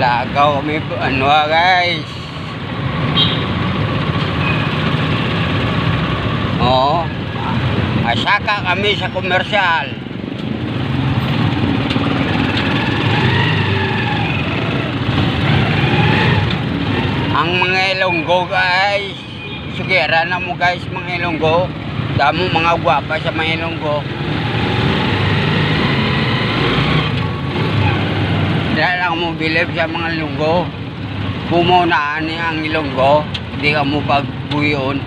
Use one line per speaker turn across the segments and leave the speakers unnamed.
Lagaw kami, ano guys. Oo. Asaka kami sa komersyal. Ang mga Ilonggo guys. Sugera na mo guys mga Ilonggo. Damo mga gwapa sa mga Ilonggo. Dahil lang mo bilib sa mga Ilonggo. Pumunaan niya ang Ilonggo. Hindi ka mo pagbuyon.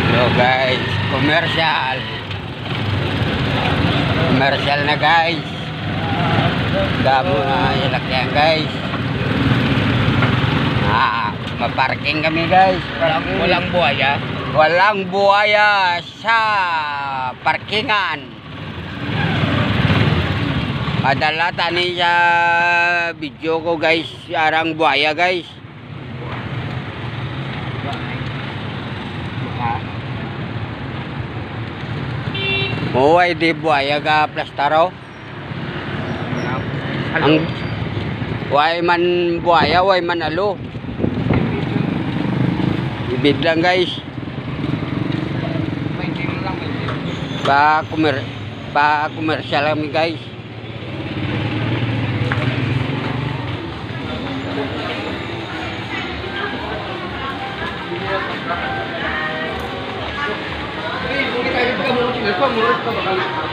So guys, komersyal. Komersyal na guys. Damo na ilakyan guys. Maparking kami guys.
Walang buhaya.
Walang buhaya sa parkingan. Adala tani sa video ko guys, arang buhaya guys. Oh, ay di buhaya ka plastaro. Ang way man buhaya, way man alo. Ibid lang guys. Pa komersyal kami guys.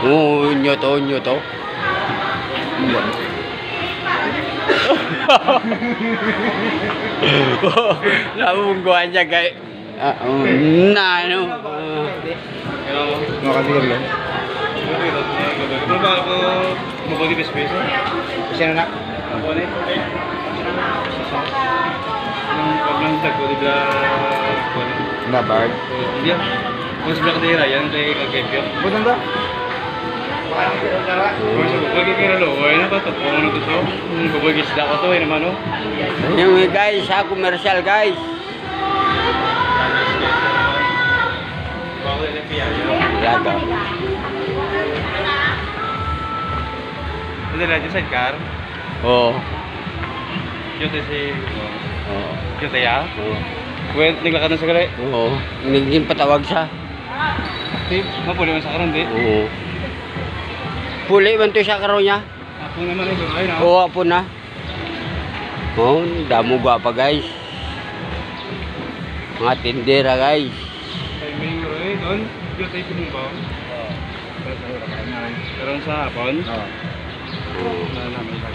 Oh, nyoto. Nabungguan niya guys. Na ano.
Makasir lang. Ano ba ako mabagi ba space? Kasi na. Yung paglandag ko dila
Na bag.
Iya. Kung sa kadira yan kay kagepyo.
Bukan ba?
Bagi kira lo, ay na ba to? Ano to so? Babagi sila ko to ay naman no.
Yung guys, sa komersyal guys. Laga.
Ano lang yung sidecar?
Oo.
Yung si...
Oo.
Yung tayo?
Oo.
Well, naglakad na sa gali?
Oo. Naging patawag siya.
Mapuli man sa karon di?
Oo. Puli man to siya karon niya.
Ako naman ay gulay na.
Oo, apo na. Oo, damo gwapa guys. Mga tindera guys.
Ay may ngoroy doon. Yung tayo pinumbaw. Oo. Karon sa hapon? Oo. Na namin sa